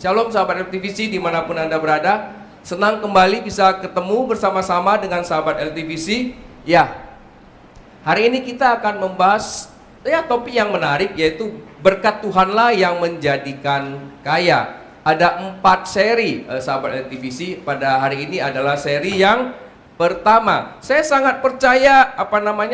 Shalom sahabat LTVC dimanapun Anda berada. Senang kembali bisa ketemu bersama-sama dengan sahabat LTVC. Ya, hari ini kita akan membahas topik yang menarik, yaitu berkat Tuhanlah yang menjadikan kaya. Ada 4 seri sahabat LTVC. Pada hari ini adalah seri yang pertama. Saya sangat percaya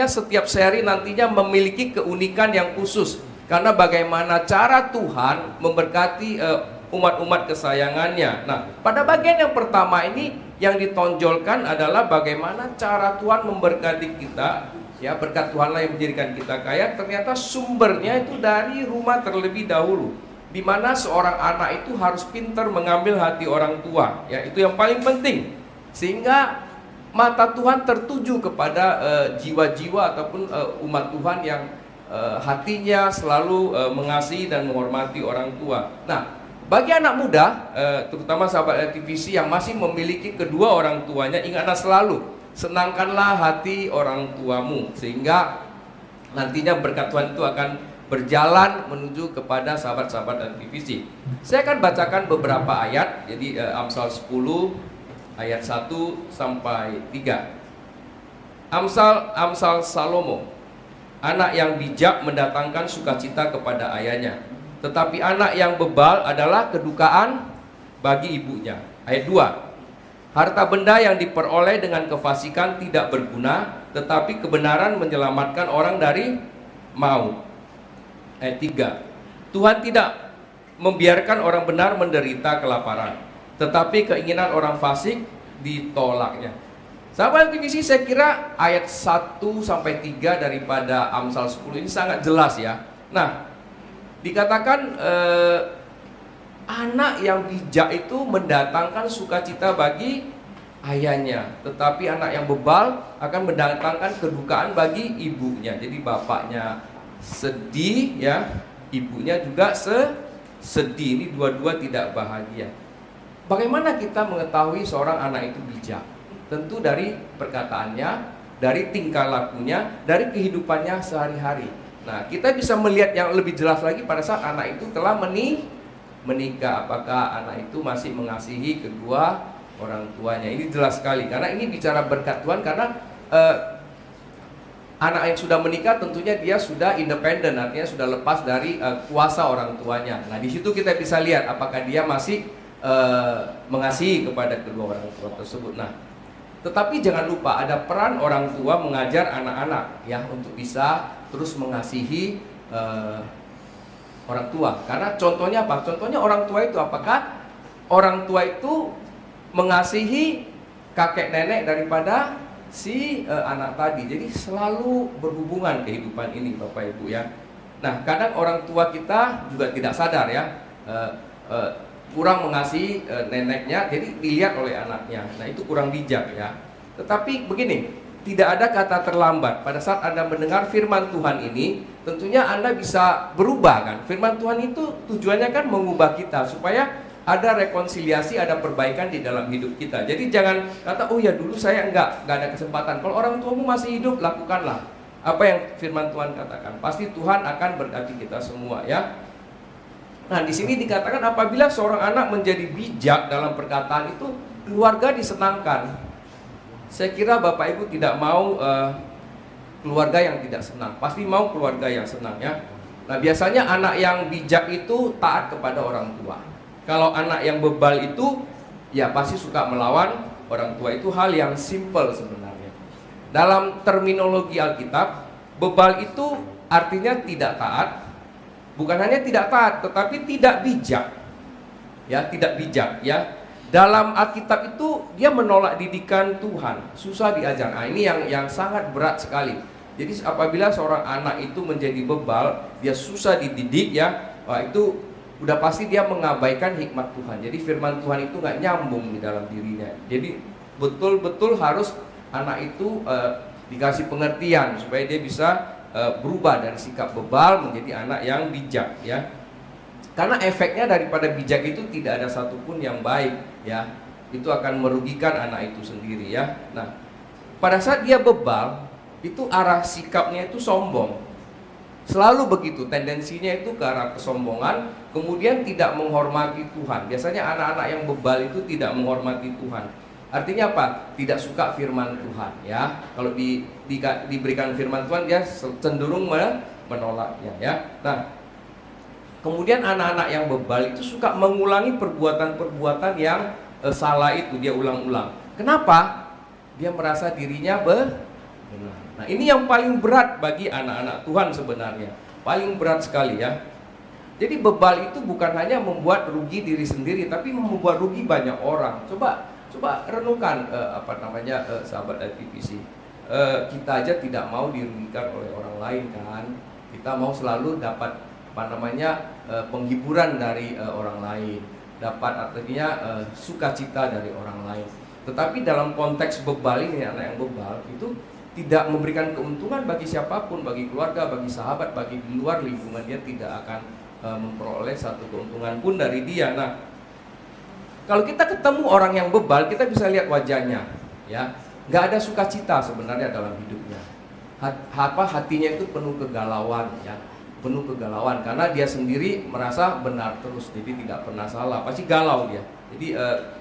setiap seri nantinya memiliki keunikan yang khusus. Karena bagaimana cara Tuhan memberkati umat-umat kesayangannya. Nah, pada bagian yang pertama ini yang ditonjolkan adalah bagaimana cara Tuhan memberkati kita. Ya, berkat Tuhanlah yang menjadikan kita kaya. Ternyata sumbernya itu dari rumah terlebih dahulu, di mana seorang anak itu harus pintar mengambil hati orang tua. Ya, itu yang paling penting. Sehingga mata Tuhan tertuju kepada jiwa-jiwa ataupun umat Tuhan yang hatinya selalu mengasihi dan menghormati orang tua. Nah, bagi anak muda, terutama sahabat LTVC yang masih memiliki kedua orang tuanya, ingatlah selalu, senangkanlah hati orang tuamu, sehingga nantinya berkat Tuhan itu akan berjalan menuju kepada sahabat-sahabat LTVC. Saya akan bacakan beberapa ayat, jadi Amsal 10 ayat 1 sampai 3. Amsal Salomo. Anak yang bijak mendatangkan sukacita kepada ayahnya, tetapi anak yang bebal adalah kedukaan bagi ibunya. Ayat 2. Harta benda yang diperoleh dengan kefasikan tidak berguna, tetapi kebenaran menyelamatkan orang dari maut. Ayat 3. Tuhan tidak membiarkan orang benar menderita kelaparan, tetapi keinginan orang fasik ditolaknya. Sahabat LTVC, saya kira ayat 1 sampai 3 daripada Amsal 10 ini sangat jelas ya. Nah, dikatakan anak yang bijak itu mendatangkan sukacita bagi ayahnya, tetapi anak yang bebal akan mendatangkan kedukaan bagi ibunya. Jadi bapaknya sedih ya, ibunya juga sedih. Ini dua-dua tidak bahagia. Bagaimana kita mengetahui seorang anak itu bijak? Tentu dari perkataannya, dari tingkah lakunya, dari kehidupannya sehari-hari. Nah, kita bisa melihat yang lebih jelas lagi pada saat anak itu telah menikah. Apakah anak itu masih mengasihi kedua orang tuanya? Ini jelas sekali, karena ini bicara berkat Tuhan. Karena anak yang sudah menikah tentunya dia sudah independen, artinya sudah lepas dari kuasa orang tuanya. Nah, di situ kita bisa lihat apakah dia masih mengasihi kepada kedua orang tua tersebut. Nah, tetapi jangan lupa ada peran orang tua mengajar anak-anak ya untuk bisa terus mengasihi orang tua. Karena contohnya apa? Contohnya orang tua itu apakah orang tua itu mengasihi kakek nenek daripada si anak tadi. Jadi selalu berhubungan kehidupan ini Bapak Ibu ya. Nah, kadang orang tua kita juga tidak sadar ya, kurang mengasihi neneknya, jadi dilihat oleh anaknya. Nah, itu kurang bijak ya. Tetapi begini, tidak ada kata terlambat. Pada saat Anda mendengar firman Tuhan ini, tentunya Anda bisa berubah kan. Firman Tuhan itu tujuannya kan mengubah kita supaya ada rekonsiliasi, ada perbaikan di dalam hidup kita. Jadi jangan kata, oh ya dulu saya enggak ada kesempatan. Kalau orang tuamu masih hidup, lakukanlah apa yang firman Tuhan katakan. Pasti Tuhan akan berkati kita semua ya. Nah, di sini dikatakan apabila seorang anak menjadi bijak dalam perkataan itu, keluarga disenangkan. Saya kira Bapak Ibu tidak mau keluarga yang tidak senang. Pasti mau keluarga yang senang ya. Nah, biasanya anak yang bijak itu taat kepada orang tua. Kalau anak yang bebal itu ya pasti suka melawan orang tua. Itu hal yang simple sebenarnya. Dalam terminologi Alkitab, bebal itu artinya tidak taat. Bukan hanya tidak taat, tetapi tidak bijak. Ya, tidak bijak ya. Dalam Alkitab itu dia menolak didikan Tuhan, susah diajar. Nah, ini yang sangat berat sekali. Jadi apabila seorang anak itu menjadi bebal, dia susah dididik ya, wah, itu udah pasti dia mengabaikan hikmat Tuhan. Jadi firman Tuhan itu nggak nyambung di dalam dirinya. Jadi betul-betul harus anak itu dikasih pengertian supaya dia bisa berubah dari sikap bebal menjadi anak yang bijak ya. Karena efeknya daripada bijak itu tidak ada satupun yang baik ya. Itu akan merugikan anak itu sendiri ya. Nah, pada saat dia bebal, itu arah sikapnya itu sombong. Selalu begitu, tendensinya itu ke arah kesombongan, kemudian tidak menghormati Tuhan. Biasanya anak-anak yang bebal itu tidak menghormati Tuhan. Artinya apa? Tidak suka firman Tuhan, ya. Kalau diberikan firman Tuhan, dia cenderung menolaknya, ya. Nah, kemudian anak-anak yang bebal itu suka mengulangi perbuatan-perbuatan yang salah itu, dia ulang-ulang. Kenapa? Dia merasa dirinya benar. Nah, ini yang paling berat bagi anak-anak Tuhan sebenarnya. Paling berat sekali, ya. Jadi bebal itu bukan hanya membuat rugi diri sendiri, tapi membuat rugi banyak orang. Coba renungkan sahabat ITVC. Kita aja tidak mau dirugikan oleh orang lain, kan. Kita mau selalu dapat penghiburan dari orang lain, dapat artinya sukacita dari orang lain. Tetapi dalam konteks bebal ini, anak yang bebal itu tidak memberikan keuntungan bagi siapapun, bagi keluarga, bagi sahabat, bagi di luar lingkungan, dia tidak akan memperoleh satu keuntungan pun dari dia. Nah, kalau kita ketemu orang yang bebal, kita bisa lihat wajahnya, ya, nggak ada sukacita sebenarnya dalam hidupnya. Hatinya itu penuh kegalauan, ya, penuh kegalauan karena dia sendiri merasa benar terus, jadi tidak pernah salah, pasti galau dia. Jadi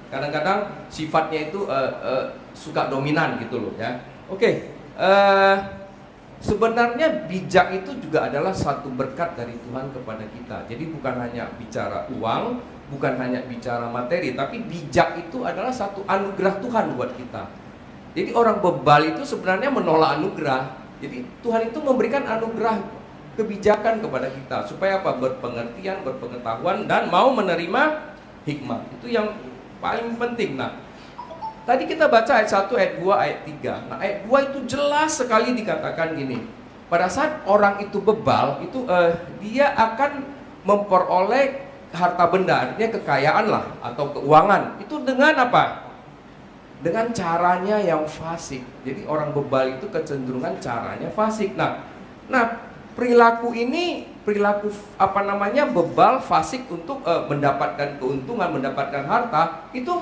kadang-kadang sifatnya itu suka dominan gitu loh, ya. Oke. Sebenarnya bijak itu juga adalah satu berkat dari Tuhan kepada kita. Jadi bukan hanya bicara uang, bukan hanya bicara materi, tapi bijak itu adalah satu anugerah Tuhan buat kita. Jadi orang bebal itu sebenarnya menolak anugerah. Jadi Tuhan itu memberikan anugerah kebijakan kepada kita supaya apa? Berpengertian, berpengetahuan, dan mau menerima hikmah. Itu yang paling penting. Nah, tadi kita baca ayat 1, ayat 2, ayat 3. Nah, ayat 2 itu jelas sekali dikatakan gini. Pada saat orang itu bebal, itu dia akan memperoleh harta benda, artinya kekayaan lah, atau keuangan. Itu dengan apa? Dengan caranya yang fasik. Jadi orang bebal itu kecenderungan caranya fasik. Nah, perilaku ini, perilaku bebal, fasik untuk mendapatkan keuntungan, mendapatkan harta, itu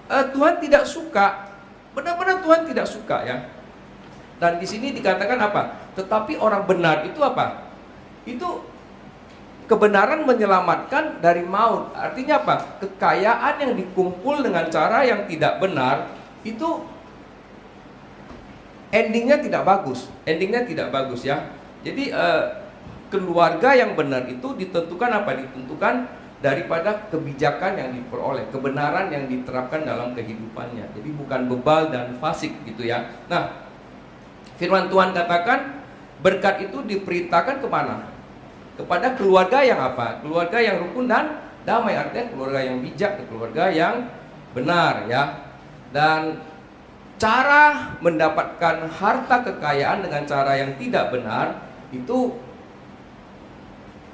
Tuhan tidak suka, benar-benar Tuhan tidak suka, ya. Dan di sini dikatakan apa? Tetapi orang benar itu apa? Itu kebenaran menyelamatkan dari maut. Artinya apa? Kekayaan yang dikumpul dengan cara yang tidak benar itu endingnya tidak bagus. Endingnya tidak bagus, ya. Jadi keluarga yang benar itu ditentukan apa? Ditentukan daripada kebijakan yang diperoleh, kebenaran yang diterapkan dalam kehidupannya. Jadi bukan bebal dan fasik gitu, ya. Nah, firman Tuhan katakan berkat itu diperintahkan kemana? Kepada keluarga yang apa? Keluarga yang rukun dan damai, artinya keluarga yang bijak, keluarga yang benar, ya. Dan cara mendapatkan harta kekayaan dengan cara yang tidak benar itu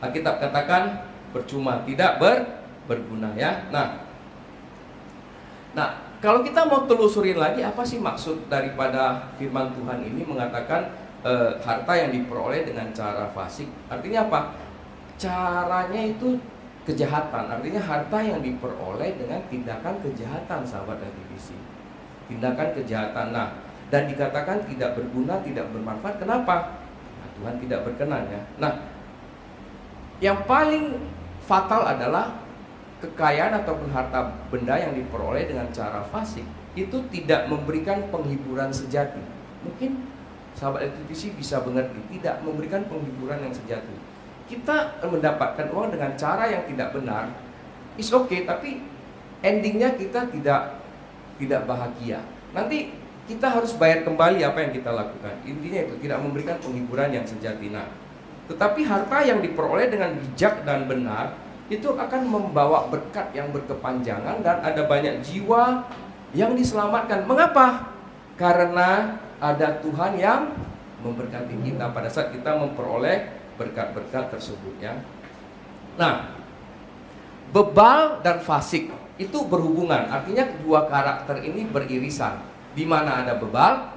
Alkitab katakan percuma, tidak berguna, ya. Nah, kalau kita mau telusurin lagi, apa sih maksud daripada firman Tuhan ini mengatakan harta yang diperoleh dengan cara fasik? Artinya apa? Caranya itu kejahatan. Artinya harta yang diperoleh dengan tindakan kejahatan, sahabat dan divisi. Tindakan kejahatan. Nah, dan dikatakan tidak berguna, tidak bermanfaat. Kenapa? Nah, Tuhan tidak berkenan, ya. Nah, yang paling fatal adalah kekayaan ataupun harta benda yang diperoleh dengan cara fasik itu tidak memberikan penghiburan sejati. Mungkin sahabat LTVC bisa mengerti, tidak memberikan penghiburan yang sejati. Kita mendapatkan uang dengan cara yang tidak benar, is okay, tapi endingnya kita tidak bahagia. Nanti kita harus bayar kembali apa yang kita lakukan. Intinya itu tidak memberikan penghiburan yang sejati. Nah, tetapi harta yang diperoleh dengan bijak dan benar itu akan membawa berkat yang berkepanjangan dan ada banyak jiwa yang diselamatkan. Mengapa? Karena ada Tuhan yang memberkati kita pada saat kita memperoleh berkat-berkat tersebut, ya. Nah, bebal dan fasik itu berhubungan. Artinya kedua karakter ini beririsan. Di mana ada bebal,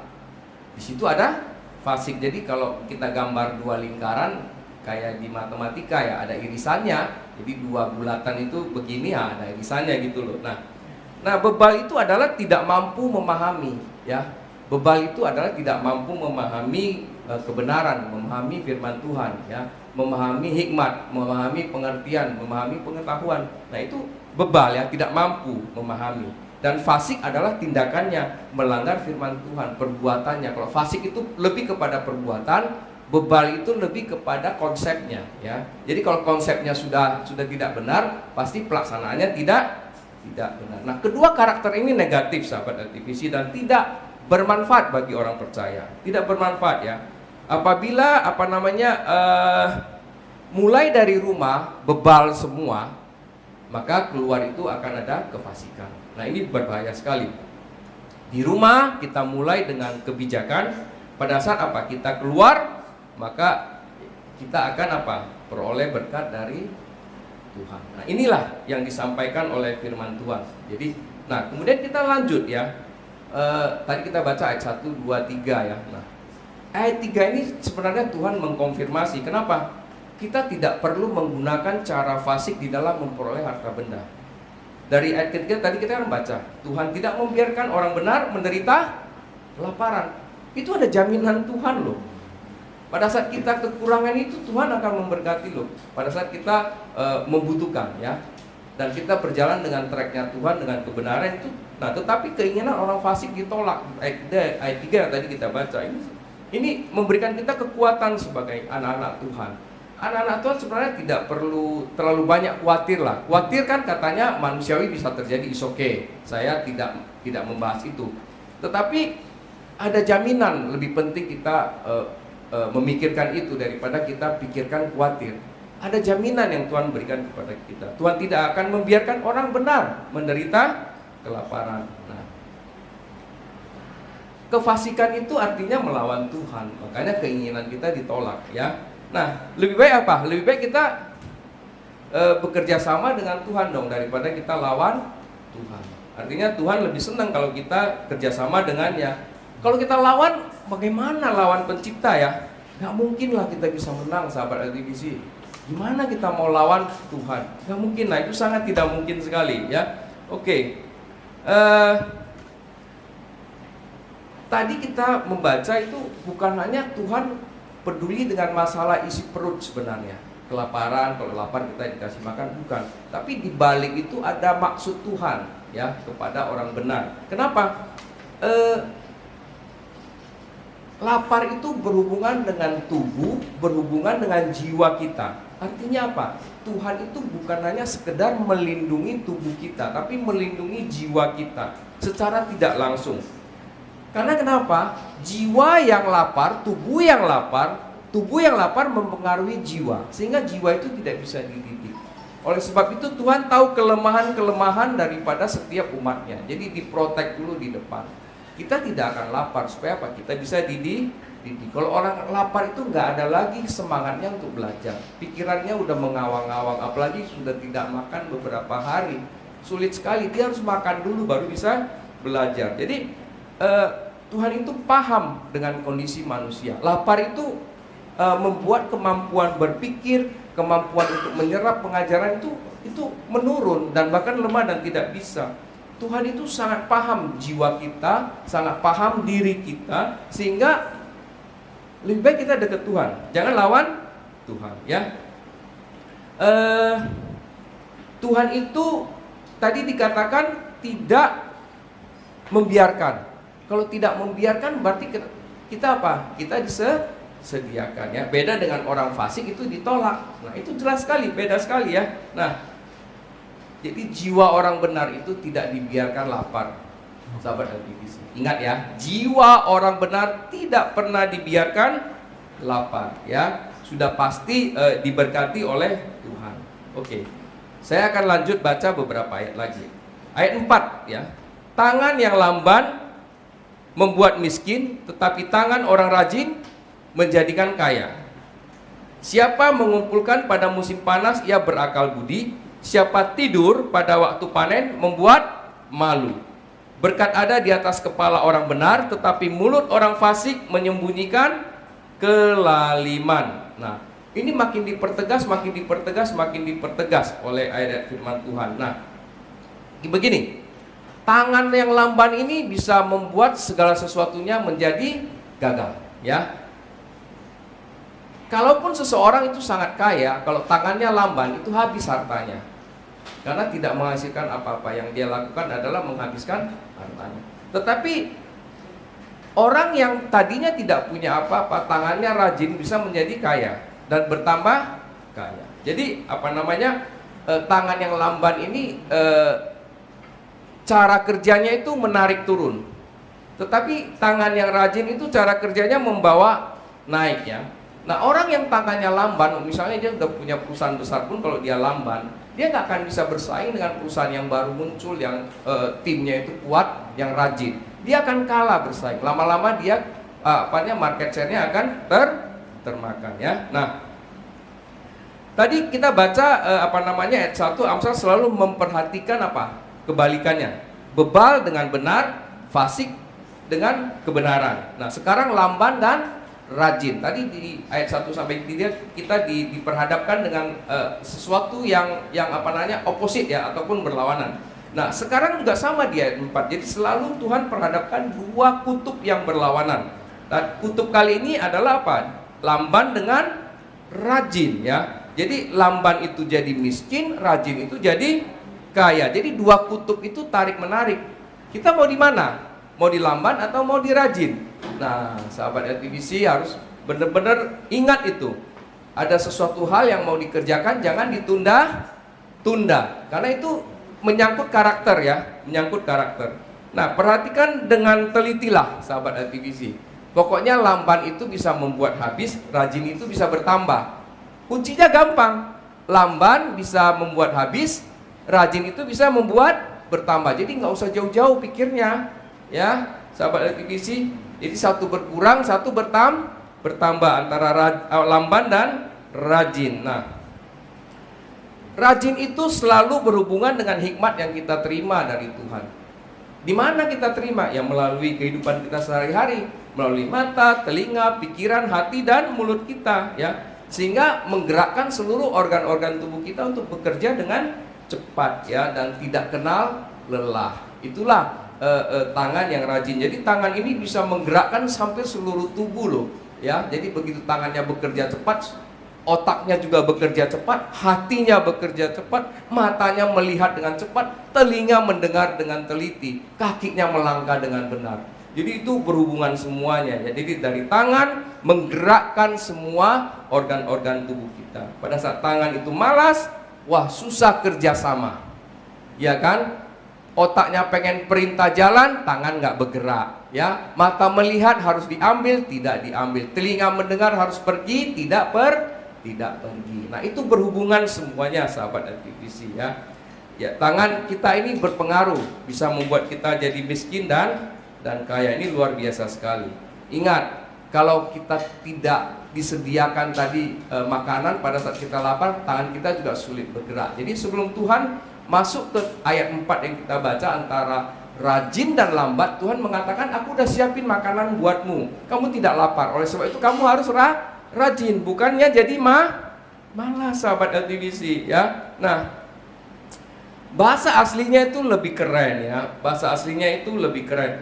di situ ada fasik. Jadi kalau kita gambar dua lingkaran kayak di matematika, ya, ada irisannya. Jadi dua bulatan itu begini, ya, ada irisannya gitu loh. Nah, bebal itu adalah tidak mampu memahami, ya. Bebal itu adalah tidak mampu memahami kebenaran, memahami firman Tuhan, ya, memahami hikmat, memahami pengertian, memahami pengetahuan. Nah, itu bebal, ya, tidak mampu memahami. Dan fasik adalah tindakannya, melanggar firman Tuhan, perbuatannya. Kalau fasik itu lebih kepada perbuatan, bebal itu lebih kepada konsepnya, ya. Jadi kalau konsepnya sudah tidak benar, pasti pelaksanaannya tidak benar. Nah, kedua karakter ini negatif, sahabat LTVC, dan tidak bermanfaat bagi orang percaya. Tidak bermanfaat, ya. Apabila mulai dari rumah bebal semua, maka keluar itu akan ada kefasikan. Nah, ini berbahaya sekali. Di rumah kita mulai dengan kebijakan, pada saat apa? Kita keluar, maka kita akan peroleh berkat dari Tuhan. Nah, inilah yang disampaikan oleh firman Tuhan. Jadi, nah, kemudian kita lanjut, ya. Tadi kita baca ayat 1, 2, 3, ya. Nah, ayat 3 ini sebenarnya Tuhan mengkonfirmasi. Kenapa? Kita tidak perlu menggunakan cara fasik di dalam memperoleh harta benda. Dari ayat ketiga tadi kita kan baca, Tuhan tidak membiarkan orang benar menderita kelaparan. Itu ada jaminan Tuhan loh. Pada saat kita kekurangan itu, Tuhan akan memberkati loh. Pada saat kita membutuhkan, ya. Dan kita berjalan dengan tracknya Tuhan, dengan kebenaran itu. Nah, tetapi keinginan orang fasik ditolak. Ayat 3 yang tadi kita baca ini memberikan kita kekuatan sebagai anak-anak Tuhan. Anak-anak Tuhan sebenarnya tidak perlu terlalu banyak khawatir lah. Khawatir kan katanya manusiawi bisa terjadi, is okay. Saya tidak membahas itu. Tetapi ada jaminan, lebih penting kita memikirkan itu daripada kita pikirkan khawatir. Ada jaminan yang Tuhan berikan kepada kita. Tuhan tidak akan membiarkan orang benar menderita kelaparan. Nah, kefasikan itu artinya melawan Tuhan. Makanya keinginan kita ditolak, ya. Nah, lebih baik apa? Lebih baik kita bekerja sama dengan Tuhan dong, daripada kita lawan Tuhan. Artinya Tuhan lebih senang kalau kita kerjasama dengannya. Kalau kita lawan, bagaimana lawan pencipta, ya? Gak mungkin lah kita bisa menang, sahabat LTVC. Gimana kita mau lawan Tuhan? Gak mungkin. Nah, itu sangat tidak mungkin sekali, ya. Oke. Tadi kita membaca itu bukan hanya Tuhan peduli dengan masalah isi perut sebenarnya. Kelaparan, kalau lapar kita dikasih makan, bukan. Tapi di balik itu ada maksud Tuhan, ya, kepada orang benar. Kenapa? Lapar itu berhubungan dengan tubuh, berhubungan dengan jiwa kita. Artinya apa? Tuhan itu bukan hanya sekedar melindungi tubuh kita, tapi melindungi jiwa kita secara tidak langsung. Karena kenapa? Jiwa yang lapar, tubuh yang lapar mempengaruhi jiwa, sehingga jiwa itu tidak bisa dididik. Oleh sebab itu Tuhan tahu kelemahan-kelemahan daripada setiap umatnya. Jadi diprotek dulu di depan. Kita tidak akan lapar, supaya apa? Kita bisa didik. Kalau orang lapar itu nggak ada lagi semangatnya untuk belajar. Pikirannya udah mengawang-awang, apalagi sudah tidak makan beberapa hari. Sulit sekali, dia harus makan dulu baru bisa belajar. Jadi Tuhan itu paham dengan kondisi manusia. Lapar itu membuat kemampuan berpikir, kemampuan untuk menyerap pengajaran itu menurun dan bahkan lemah dan tidak bisa. Tuhan itu sangat paham jiwa kita, sangat paham diri kita, sehingga lebih baik kita dekat Tuhan, jangan lawan Tuhan, ya. Tuhan itu tadi dikatakan tidak membiarkan. Kalau tidak membiarkan berarti kita apa? Kita disediakan, ya. Beda dengan orang fasik itu ditolak. Nah, itu jelas sekali, beda sekali, ya. Nah, jadi jiwa orang benar itu tidak dibiarkan lapar. Sahabat LTVC, ingat, ya, jiwa orang benar tidak pernah dibiarkan lapar, ya. Sudah pasti diberkati oleh Tuhan. Oke. Saya akan lanjut baca beberapa ayat lagi. Ayat 4, ya. Tangan yang lamban membuat miskin, tetapi tangan orang rajin menjadikan kaya. Siapa mengumpulkan pada musim panas, ia berakal budi. Siapa tidur pada waktu panen, membuat malu. Berkat ada di atas kepala orang benar, tetapi mulut orang fasik menyembunyikan kelaliman. Nah, ini makin dipertegas oleh ayat firman Tuhan. Nah, begini, tangan yang lamban ini bisa membuat segala sesuatunya menjadi gagal, ya. kalaupun seseorang itu sangat kaya, kalau tangannya lamban itu habis hartanya. Karena tidak menghasilkan apa-apa, yang dia lakukan adalah menghabiskan hartanya. Tetapi orang yang tadinya tidak punya apa-apa, tangannya rajin, bisa menjadi kaya dan bertambah kaya. Jadi tangan yang lamban ini cara kerjanya itu menarik turun. Tetapi tangan yang rajin itu cara kerjanya membawa naik ya. Nah, orang yang tangannya lamban, misalnya dia udah punya perusahaan besar pun, kalau dia lamban, dia nggak akan bisa bersaing dengan perusahaan yang baru muncul, yang timnya itu kuat, yang rajin. Dia akan kalah bersaing. Lama-lama dia market share-nya akan termakan ya. Nah, tadi kita baca ayat 1, Amsal selalu memperhatikan kebalikannya. Bebal dengan benar, fasik dengan kebenaran. Nah, sekarang lamban dan rajin. Tadi di ayat 1 sampai 3 kita diperhadapkan dengan sesuatu yang opposite ya, ataupun berlawanan. Nah, sekarang juga sama di ayat 4. Jadi selalu Tuhan perhadapkan dua kutub yang berlawanan. Dan kutub kali ini adalah apa? Lamban dengan rajin ya. Jadi lamban itu jadi miskin, rajin itu jadi kaya. Jadi dua kutub itu tarik menarik. Kita mau di mana? Mau di lamban atau mau di rajin? Nah, sahabat LTBC harus benar-benar ingat itu. Ada sesuatu hal yang mau dikerjakan, jangan ditunda-tunda. Karena itu menyangkut karakter ya, menyangkut karakter. Nah, perhatikan dengan telitilah sahabat LTBC. Pokoknya lamban itu bisa membuat habis, rajin itu bisa bertambah. Kuncinya gampang. Lamban bisa membuat habis, rajin itu bisa membuat bertambah. Jadi nggak usah jauh-jauh pikirnya, ya, sahabat LTBC. Jadi satu berkurang, satu bertambah antara lamban dan rajin. Nah, rajin itu selalu berhubungan dengan hikmat yang kita terima dari Tuhan. Di mana kita terima? Ya, melalui kehidupan kita sehari-hari, melalui mata, telinga, pikiran, hati, dan mulut kita, ya. Sehingga menggerakkan seluruh organ-organ tubuh kita untuk bekerja dengan cepat ya, dan tidak kenal lelah. Itulah tangan yang rajin. Jadi tangan ini bisa menggerakkan sampai seluruh tubuh loh ya. Jadi begitu tangannya bekerja cepat, otaknya juga bekerja cepat, hatinya bekerja cepat, matanya melihat dengan cepat, telinga mendengar dengan teliti, kakinya melangkah dengan benar. Jadi itu berhubungan semuanya ya. Jadi dari tangan menggerakkan semua organ-organ tubuh kita. Pada saat tangan itu malas, wah susah kerjasama, ya kan? Otaknya pengen perintah jalan, tangan nggak bergerak, ya. Mata melihat harus diambil, tidak diambil. Telinga mendengar harus pergi, tidak pergi. Nah, itu berhubungan semuanya sahabat LTBC ya. Ya, tangan kita ini berpengaruh, bisa membuat kita jadi miskin dan kaya. Ini luar biasa sekali. Ingat, kalau kita tidak disediakan tadi makanan pada saat kita lapar, tangan kita juga sulit bergerak. Jadi sebelum Tuhan masuk ke ayat 4 yang kita baca antara rajin dan lambat, Tuhan mengatakan, aku udah siapin makanan buatmu, kamu tidak lapar. Oleh sebab itu kamu harus rajin, bukannya jadi malas sahabat LTBC ya. Nah, bahasa aslinya itu lebih keren ya. Bahasa aslinya itu lebih keren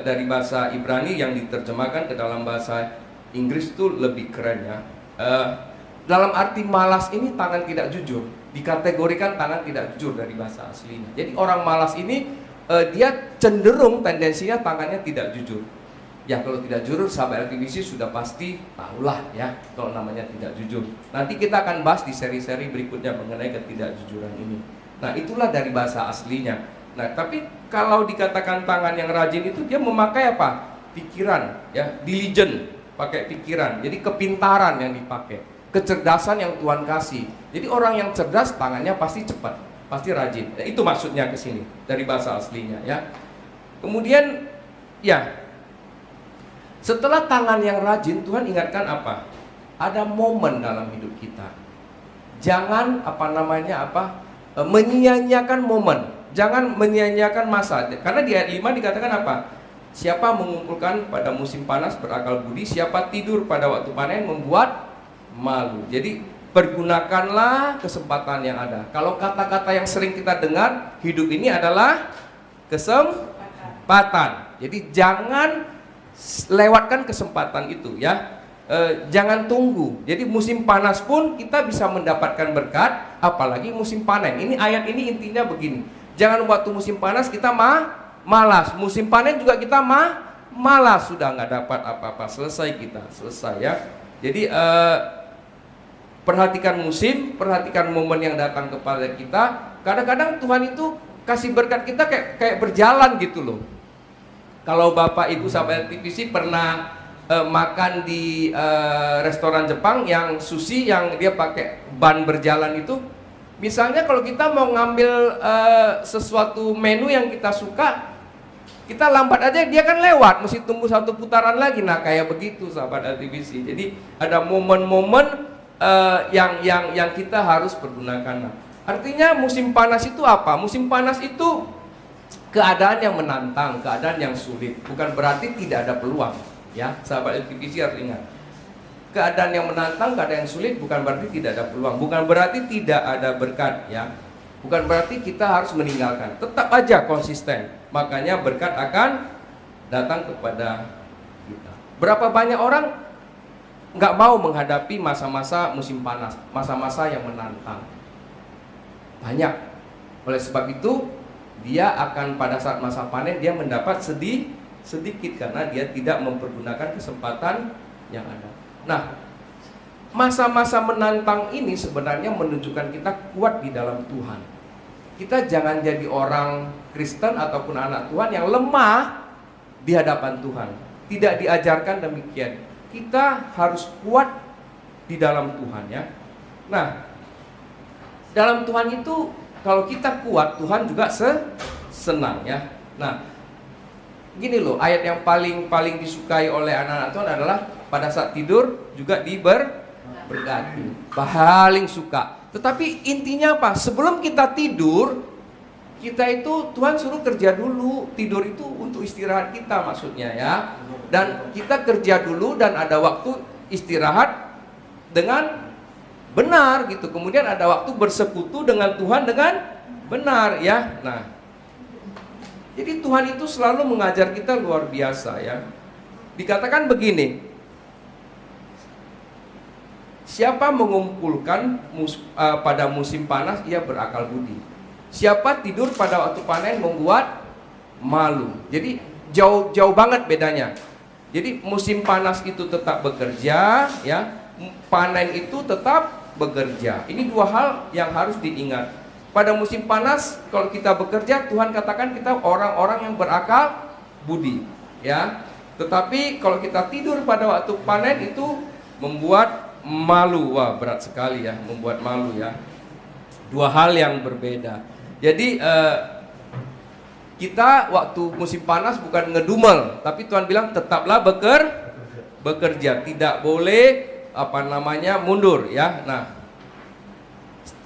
dari bahasa Ibrani yang diterjemahkan ke dalam bahasa Inggris itu lebih keren ya. Dalam arti malas ini tangan tidak jujur, dikategorikan tangan tidak jujur dari bahasa aslinya. Jadi orang malas ini dia cenderung tendensinya tangannya tidak jujur. Ya, kalau tidak jujur sahabat LTBC sudah pasti tahulah ya kalau namanya tidak jujur. Nanti kita akan bahas di seri-seri berikutnya mengenai ketidakjujuran ini. Nah, itulah dari bahasa aslinya. Nah, tapi kalau dikatakan tangan yang rajin itu dia memakai apa? Pikiran ya, diligent, pakai pikiran. Jadi kepintaran yang dipakai, kecerdasan yang Tuhan kasih. Jadi orang yang cerdas tangannya pasti cepat, pasti rajin. Nah, itu maksudnya ke sini dari bahasa aslinya ya. Kemudian ya, setelah tangan yang rajin, Tuhan ingatkan apa? Ada momen dalam hidup kita. Jangan menyia-nyiakan momen. Jangan menyia-nyiakan masa. Karena di ayat 5 dikatakan apa? Siapa mengumpulkan pada musim panas berakal budi, siapa tidur pada waktu panen membuat malu. Jadi pergunakanlah kesempatan yang ada. Kalau kata-kata yang sering kita dengar, hidup ini adalah kesempatan. Jadi jangan lewatkan kesempatan itu ya. jangan tunggu. Jadi musim panas pun kita bisa mendapatkan berkat, apalagi musim panen. Ini ayat ini intinya begini. Jangan waktu musim panas kita malas, musim panen juga kita malas, sudah nggak dapat apa-apa, selesai ya. Jadi perhatikan musim, perhatikan momen yang datang kepada kita. Kadang-kadang Tuhan itu kasih berkat kita kayak berjalan gitu loh. Kalau Bapak Ibu sahabat TVC pernah makan di restoran Jepang yang sushi yang dia pakai ban berjalan itu, misalnya kalau kita mau ngambil sesuatu menu yang kita suka, kita lambat aja dia kan lewat, mesti tunggu satu putaran lagi. Nah kayak begitu sahabat TVC. Jadi ada momen-momen yang kita harus pergunakan. Nah, artinya musim panas itu apa? Musim panas itu keadaan yang menantang, keadaan yang sulit. Bukan berarti tidak ada peluang, ya. Sahabat LTVC harus ingat. Keadaan yang menantang, keadaan yang sulit bukan berarti tidak ada peluang, bukan berarti tidak ada berkat, ya. Bukan berarti kita harus meninggalkan. Tetap aja konsisten. Makanya berkat akan datang kepada kita. Berapa banyak orang nggak mau menghadapi masa-masa musim panas, masa-masa yang menantang. Banyak. Oleh sebab itu dia akan pada saat masa panen dia mendapat sedikit karena dia tidak mempergunakan kesempatan yang ada. Nah, masa-masa menantang ini sebenarnya menunjukkan kita kuat di dalam Tuhan. Kita jangan jadi orang Kristen ataupun anak Tuhan yang lemah di hadapan Tuhan. Tidak diajarkan demikian. Kita harus kuat di dalam Tuhan, ya. Nah, dalam Tuhan itu kalau kita kuat, Tuhan juga senang, ya. Nah, gini loh, ayat yang paling disukai oleh anak-anak Tuhan adalah pada saat tidur juga diberkati. Paling suka. Tetapi intinya apa? Sebelum kita tidur, kita itu Tuhan suruh kerja dulu. Tidur itu untuk istirahat kita maksudnya, ya. Dan kita kerja dulu dan ada waktu istirahat dengan benar gitu. Kemudian ada waktu bersekutu dengan Tuhan dengan benar, ya. Nah, jadi Tuhan itu selalu mengajar kita luar biasa, ya. Dikatakan begini, siapa mengumpulkan pada musim panas ia berakal budi. Siapa tidur pada waktu panen membuat malu. Jadi jauh banget bedanya. Jadi musim panas itu tetap bekerja, ya. Panen itu tetap bekerja. Ini dua hal yang harus diingat. Pada musim panas kalau kita bekerja, Tuhan katakan kita orang-orang yang berakal budi, ya. Tetapi kalau kita tidur pada waktu panen itu membuat malu. Wah, berat sekali, ya, membuat malu, ya. Dua hal yang berbeda. Jadi kita waktu musim panas bukan ngedumel, tapi Tuhan bilang tetaplah bekerja, tidak boleh mundur, ya. Nah,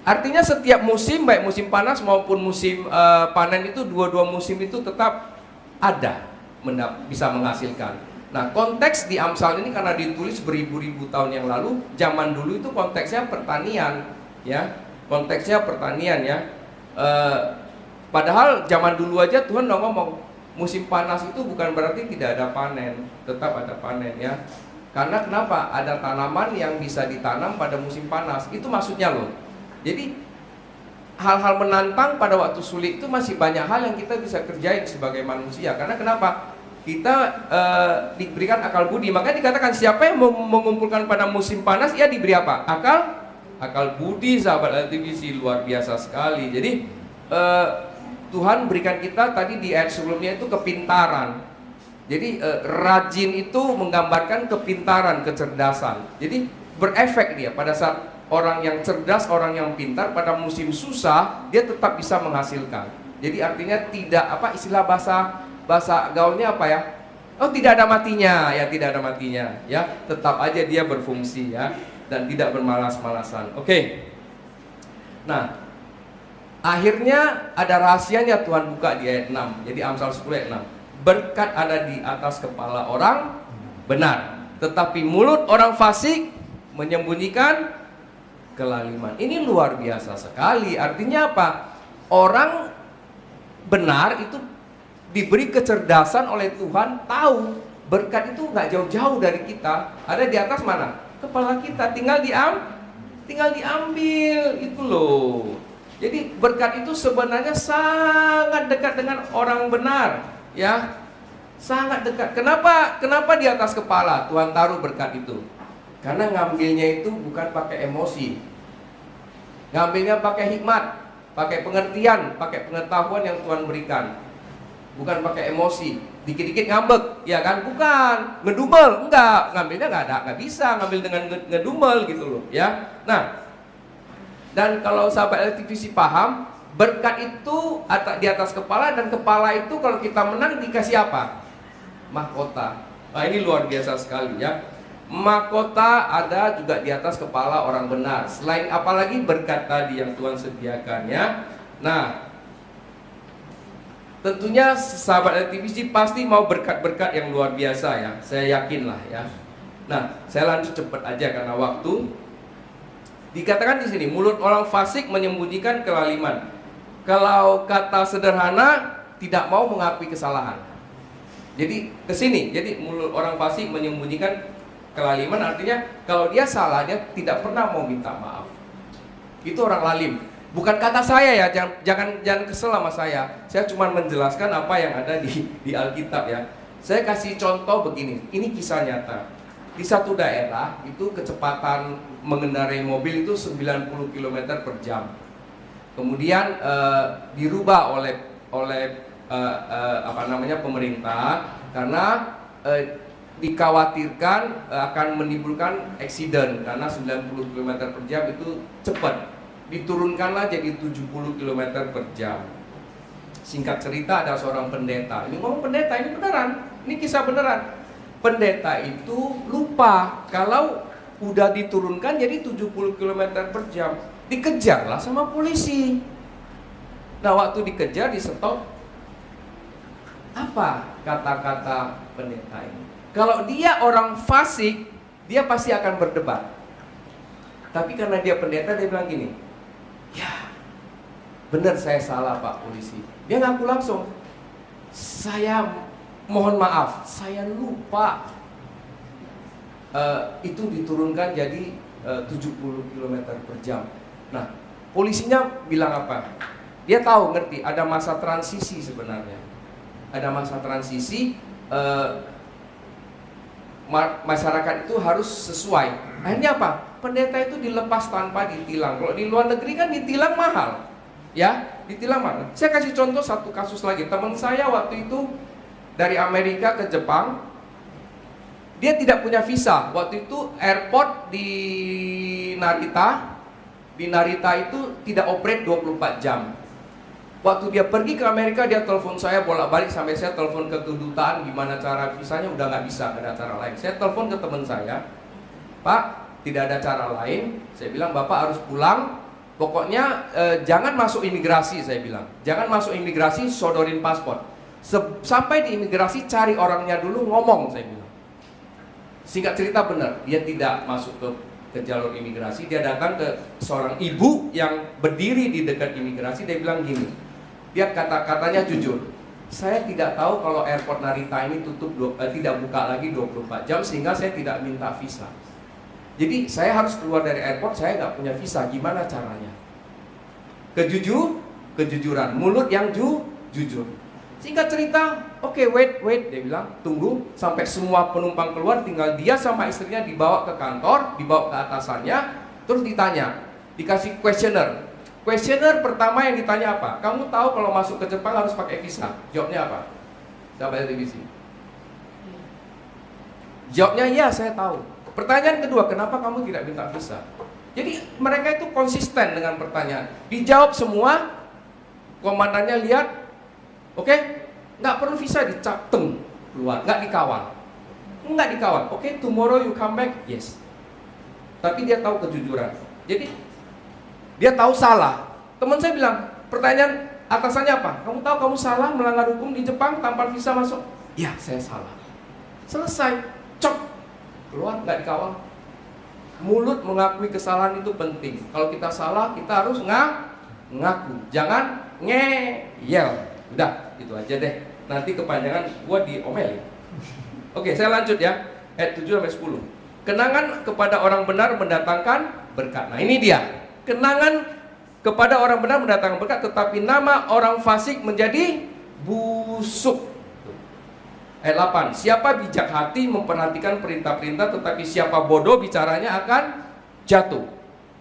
artinya setiap musim, baik musim panas maupun musim panen itu, dua-dua musim itu tetap ada, bisa menghasilkan. Nah, konteks di Amsal ini karena ditulis beribu-ribu tahun yang lalu, zaman dulu itu konteksnya pertanian, ya. Konteksnya pertanian, ya. Padahal zaman dulu aja Tuhan udah ngomong, musim panas itu bukan berarti tidak ada panen, tetap ada panen, ya. Karena kenapa? Ada tanaman yang bisa ditanam pada musim panas. Itu maksudnya loh. Jadi hal-hal menantang pada waktu sulit itu masih banyak hal yang kita bisa kerjain sebagai manusia. Karena kenapa? Kita diberikan akal budi. Makanya dikatakan siapa yang mengumpulkan pada musim panas, ia diberi apa? Akal budi, sahabat LTVC, luar biasa sekali. Jadi Tuhan berikan kita tadi di ayat sebelumnya itu kepintaran. Jadi rajin itu menggambarkan kepintaran, kecerdasan. Jadi berefek dia pada saat orang yang cerdas, orang yang pintar pada musim susah dia tetap bisa menghasilkan. Jadi artinya tidak istilah bahasa gaulnya apa, ya? Oh, tidak ada matinya, ya, tidak ada matinya, ya. Tetap aja dia berfungsi, ya, dan tidak bermalas-malasan. Oke. Nah, akhirnya ada rahasianya Tuhan buka di ayat 6. Jadi Amsal 10 ayat 6. Berkat ada di atas kepala orang benar, tetapi mulut orang fasik menyembunyikan kelaliman. Ini luar biasa sekali. Artinya apa? Orang benar itu diberi kecerdasan oleh Tuhan, tahu berkat itu nggak jauh-jauh dari kita, ada di atas mana? Kepala kita, tinggal diambil itu loh. Jadi berkat itu sebenarnya sangat dekat dengan orang benar, ya, sangat dekat. Kenapa di atas kepala Tuhan taruh berkat itu? Karena ngambilnya itu bukan pakai emosi, ngambilnya pakai hikmat, pakai pengertian, pakai pengetahuan yang Tuhan berikan, bukan pakai emosi. Dikit-dikit ngambek, ya kan? Bukan ngedumel, enggak. Ngambilnya nggak bisa ngambil dengan ngedumel gitu loh, ya. Nah, dan kalau sahabat LTVC paham, berkat itu di atas kepala, dan kepala itu kalau kita menang dikasih apa? Mahkota. Nah, ini luar biasa sekali ya. Mahkota ada juga di atas kepala orang benar. Selain apalagi berkat tadi yang Tuhan sediakan ya. Nah, tentunya sahabat LTVC pasti mau berkat-berkat yang luar biasa ya. Saya yakin lah ya. Nah, saya lanjut cepat aja karena waktu. Dikatakan di sini, mulut orang fasik menyembunyikan kelaliman. Kalau kata sederhana, tidak mau mengakui kesalahan. Jadi ke sini, jadi mulut orang fasik menyembunyikan kelaliman artinya kalau dia salah, dia tidak pernah mau minta maaf. Itu orang lalim. Bukan kata saya ya, jangan kesel sama saya. Saya cuma menjelaskan apa yang ada di Alkitab ya. Saya kasih contoh begini, ini kisah nyata. Di satu daerah itu kecepatan mengendarai mobil itu 90 km per jam. Kemudian dirubah oleh pemerintah karena dikhawatirkan akan menimbulkan eksiden karena 90 km per jam itu cepat. Diturunkanlah jadi 70 km per jam. Singkat cerita, ada seorang pendeta. Ini ngomong pendeta, ini beneran. Ini kisah beneran. Pendeta itu lupa kalau udah diturunkan jadi 70 km per jam. Dikejarlah sama polisi. Nah, waktu dikejar, di stop. Apa kata-kata pendeta ini? Kalau dia orang fasik, dia pasti akan berdebat. Tapi karena dia pendeta, dia bilang gini, ya, benar saya salah Pak Polisi. Dia ngaku langsung, saya mohon maaf, saya lupa. Itu diturunkan jadi 70 km per jam. Nah, polisinya bilang apa? Dia tahu, ngerti, ada masa transisi sebenarnya. Ada masa transisi, masyarakat itu harus sesuai. Akhirnya apa? Pendeta itu dilepas tanpa ditilang. Kalau di luar negeri kan ditilang mahal, ya, ditilang mahal. Saya kasih contoh satu kasus lagi. Teman saya waktu itu dari Amerika ke Jepang, dia tidak punya visa. Waktu itu airport di Narita itu tidak operate 24 jam. Waktu dia pergi ke Amerika, dia telepon saya bolak-balik sampai saya telepon ke kedutaan gimana cara visanya, udah nggak bisa, nggak ada cara lain. Saya telepon ke teman saya, Pak, tidak ada cara lain. Saya bilang Bapak harus pulang. Pokoknya jangan masuk imigrasi, saya bilang. Jangan masuk imigrasi, sodorin paspor. Sampai di imigrasi cari orangnya dulu, ngomong, saya bilang. Singkat cerita benar, dia tidak masuk ke jalur imigrasi. Dia datang ke seorang ibu yang berdiri di dekat imigrasi. Dia bilang gini, dia katanya jujur, saya tidak tahu kalau airport Narita ini tidak buka lagi 24 jam sehingga saya tidak minta visa. Jadi saya harus keluar dari airport, saya nggak punya visa, gimana caranya? Kejujuran, mulut yang jujur. Singkat cerita, oke, wait, dia bilang, tunggu sampai semua penumpang keluar, tinggal dia sama istrinya dibawa ke kantor, dibawa ke atasannya, terus ditanya, dikasih questionnaire. Questionnaire pertama yang ditanya apa? Kamu tahu kalau masuk ke Jepang harus pakai visa? Jawabnya apa? Sahabat televisi. Jawabnya ya, saya tahu. Pertanyaan kedua, kenapa kamu tidak minta visa? Jadi mereka itu konsisten dengan pertanyaan. Dijawab semua, komandannya lihat, oke, nggak perlu visa, dicap, keluar, nggak dikawal. Oke, tomorrow you come back, yes. Tapi dia tahu kejujuran. Jadi dia tahu salah. Teman saya bilang, pertanyaan atasannya apa? Kamu tahu kamu salah melanggar hukum di Jepang tanpa visa masuk? Ya, saya salah. Selesai, cok, keluar, nggak dikawal. Mulut mengakui kesalahan itu penting. Kalau kita salah, kita harus ngaku. Jangan ngeyel. Udah, itu aja deh. Nanti kepanjangan gua diomelin. Oke, saya lanjut ya. Ayat 7 sampai 10. Kenangan kepada orang benar mendatangkan berkat. Nah, ini dia. Kenangan kepada orang benar mendatangkan berkat, tetapi nama orang fasik menjadi busuk. Ayat 8. Siapa bijak hati memperhatikan perintah-perintah, tetapi siapa bodoh bicaranya akan jatuh.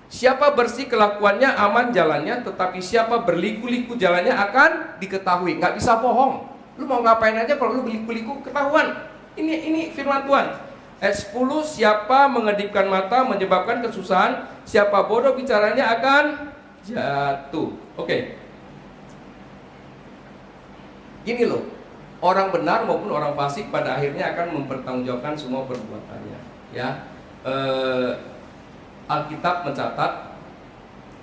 Siapa bersih kelakuannya aman jalannya, tetapi siapa berliku-liku jalannya akan diketahui. Nggak bisa bohong. Lu mau ngapain aja kalau lu berliku-liku ketahuan. Ini firman Tuhan. Ayat 10. Siapa mengedipkan mata menyebabkan kesusahan, siapa bodoh bicaranya akan jatuh. Oke. Gini loh, orang benar maupun orang fasik pada akhirnya akan mempertanggungjawabkan semua perbuatannya. Ya, Alkitab mencatat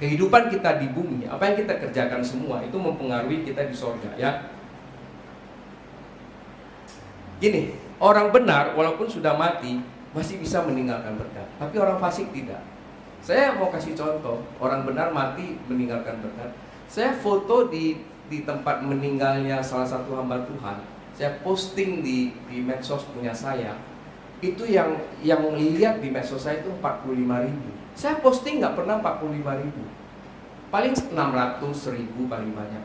kehidupan kita di bumi, apa yang kita kerjakan semua itu mempengaruhi kita di sorga. Ya, gini, orang benar walaupun sudah mati masih bisa meninggalkan berkat, tapi orang fasik tidak. Saya mau kasih contoh, orang benar mati meninggalkan berkat. Saya foto di tempat meninggalnya salah satu hamba Tuhan. Saya posting di medsos punya saya. Itu yang lihat di medsos saya itu 45.000. Saya posting nggak pernah 45.000. Paling 600.000 paling banyak.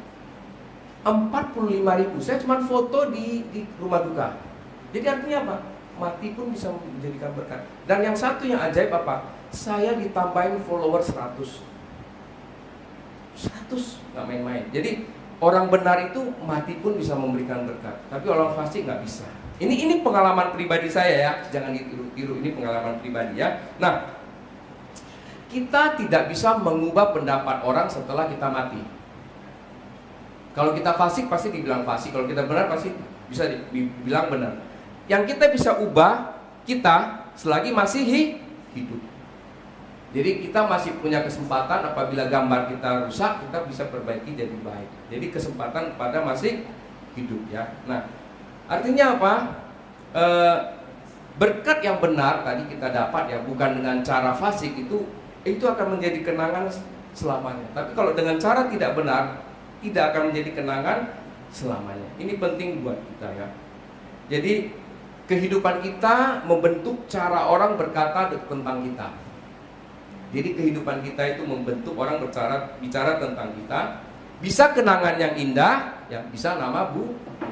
45.000. Saya cuma foto di rumah duka. Jadi artinya apa? Mati pun bisa menjadikan berkat. Dan yang satu yang ajaib apa? Saya ditambahin follower 100, nggak main-main. Jadi orang benar itu mati pun bisa memberikan berkat, tapi orang fasik nggak bisa. Ini pengalaman pribadi saya ya, jangan ditiru-tiru. Ini pengalaman pribadi ya. Nah, kita tidak bisa mengubah pendapat orang setelah kita mati. Kalau kita fasik pasti dibilang fasik, kalau kita benar pasti bisa dibilang benar. Yang kita bisa ubah kita selagi masih hidup. Jadi kita masih punya kesempatan, apabila gambar kita rusak, kita bisa perbaiki jadi baik. Jadi kesempatan pada masih hidup ya. Nah, artinya apa? Berkat yang benar tadi kita dapat ya, bukan dengan cara fasik, itu akan menjadi kenangan selamanya. Tapi kalau dengan cara tidak benar, tidak akan menjadi kenangan selamanya. Ini penting buat kita ya. Jadi kehidupan kita membentuk cara orang berkata tentang kita. Jadi kehidupan kita itu membentuk orang bicara tentang kita. Bisa kenangan yang indah, ya bisa nama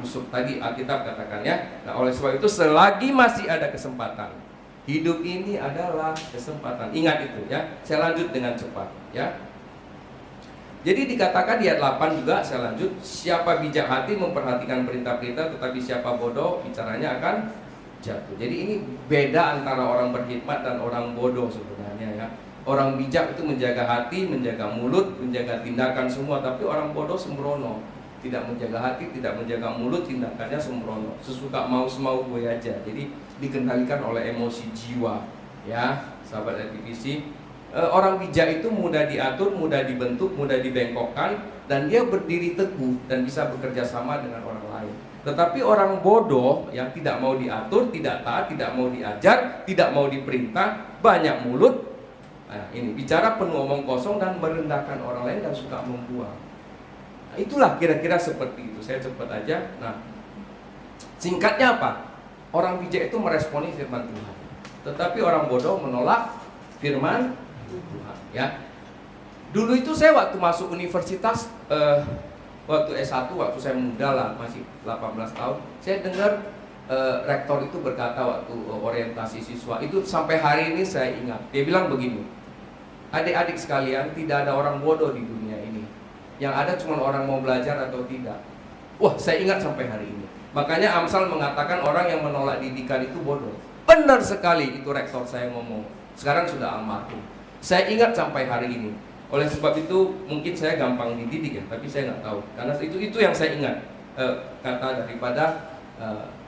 busuk tadi Alkitab katakan ya. Nah, oleh sebab itu selagi masih ada kesempatan, hidup ini adalah kesempatan. Ingat itu ya. Saya lanjut dengan cepat ya. Jadi dikatakan di ayat 8 juga, saya lanjut. Siapa bijak hati memperhatikan perintah-perintah, tetapi siapa bodoh bicaranya akan jatuh. Jadi ini beda antara orang berhikmat dan orang bodoh sebenarnya ya. Orang bijak itu menjaga hati, menjaga mulut, menjaga tindakan semua. Tapi orang bodoh sembrono, tidak menjaga hati, tidak menjaga mulut, tindakannya sembrono. Sesuka mau-semau gue aja. Jadi dikendalikan oleh emosi jiwa. Ya, sahabat RTVC. Orang bijak itu mudah diatur, mudah dibentuk, mudah dibengkokkan, dan dia berdiri teguh dan bisa bekerja sama dengan orang lain. Tetapi orang bodoh yang tidak mau diatur, tidak taat, tidak mau diajar, tidak mau diperintah, banyak mulut. Nah, ini bicara penuh omong kosong dan merendahkan orang lain dan suka membuang. Nah, itulah kira-kira seperti itu. Saya cepat aja. Nah, singkatnya apa? Orang bijak itu meresponi firman Tuhan, tetapi orang bodoh menolak firman Tuhan. Ya. Dulu itu saya waktu masuk universitas, waktu S1, waktu saya muda lah, masih 18 tahun, saya dengar rektor itu berkata waktu orientasi siswa, itu sampai hari ini saya ingat. Dia bilang begini, adik-adik sekalian, tidak ada orang bodoh di dunia ini. Yang ada cuma orang mau belajar atau tidak. Wah, saya ingat sampai hari ini. Makanya Amsal mengatakan orang yang menolak didikan itu bodoh. Benar sekali itu rektor saya ngomong. Sekarang sudah almarhum. Saya ingat sampai hari ini. Oleh sebab itu mungkin saya gampang dididik ya, tapi saya nggak tahu. Karena itu yang saya ingat, kata daripada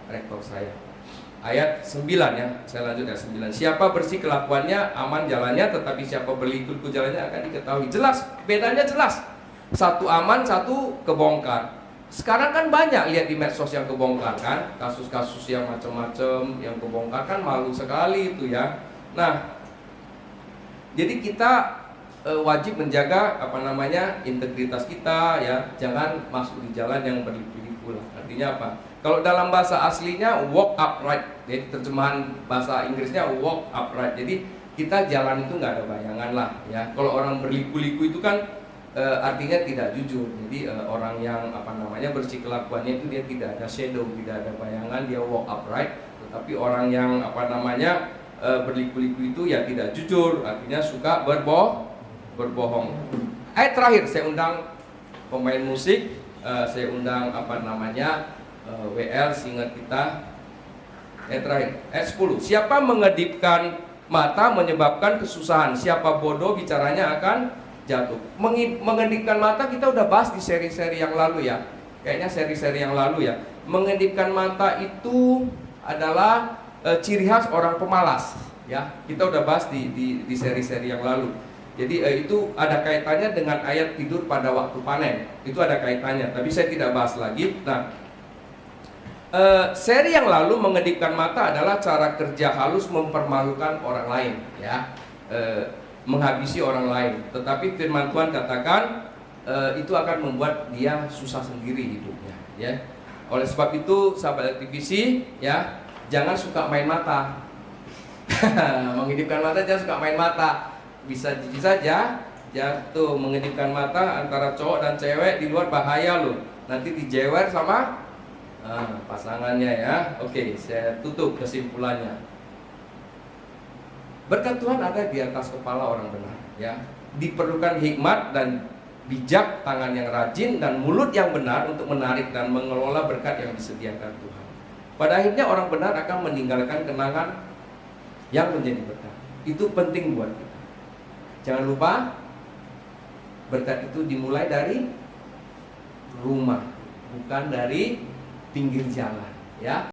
rektor saya. Ayat 9 ya, saya lanjut ayat 9. Siapa bersih kelakuannya, aman jalannya, tetapi siapa berliku-liku jalannya akan diketahui. Jelas, bedanya jelas. Satu aman, satu kebongkar. Sekarang kan banyak lihat di medsos yang kebongkar kan, kasus-kasus yang macam-macam yang kebongkar kan, malu sekali itu ya. Nah, jadi kita wajib menjaga integritas kita ya, jangan masuk di jalan yang berliku-liku berliku-liku lah. Artinya apa? Kalau dalam bahasa aslinya walk upright, jadi terjemahan bahasa Inggrisnya walk upright. Jadi kita jalan itu nggak ada bayangan lah ya. Kalau orang berliku-liku itu kan artinya tidak jujur. Jadi orang yang bersih kelakuannya itu dia tidak ada shadow, tidak ada bayangan, dia walk upright. Tetapi orang yang berliku-liku itu ya tidak jujur, artinya suka berbohong. Ayat terakhir saya undang pemain musik, saya undang WL singer kita. Ayat terakhir, ayat 10. Siapa mengedipkan mata menyebabkan kesusahan, siapa bodoh bicaranya akan jatuh. Mengedipkan mata kita udah bahas di seri-seri yang lalu ya. Kayaknya seri-seri yang lalu ya. Mengedipkan mata itu adalah ciri khas orang pemalas ya. Kita udah bahas di seri-seri yang lalu. Jadi itu ada kaitannya dengan ayat tidur pada waktu panen. Itu ada kaitannya, tapi saya tidak bahas lagi. Nah, seri yang lalu mengedipkan mata adalah cara kerja halus mempermalukan orang lain ya. Menghabisi orang lain. Tetapi firman Tuhan katakan itu akan membuat dia susah sendiri hidupnya ya. Oleh sebab itu sahabat aktivisi ya, jangan suka main mata. Mengedipkan mata, jangan suka main mata. Bisa saja jatuh. Mengedipkan mata antara cowok dan cewek di luar bahaya loh. Nanti dijewer sama pasangannya ya. Oke, saya tutup kesimpulannya. Berkat Tuhan ada di atas kepala orang benar ya. Diperlukan hikmat dan bijak, tangan yang rajin dan mulut yang benar untuk menarik dan mengelola berkat yang disediakan Tuhan. Pada akhirnya orang benar akan meninggalkan kenangan yang menjadi berkat. Itu penting buat kita. Jangan lupa berkat itu dimulai dari rumah, bukan dari pinggir jalan ya.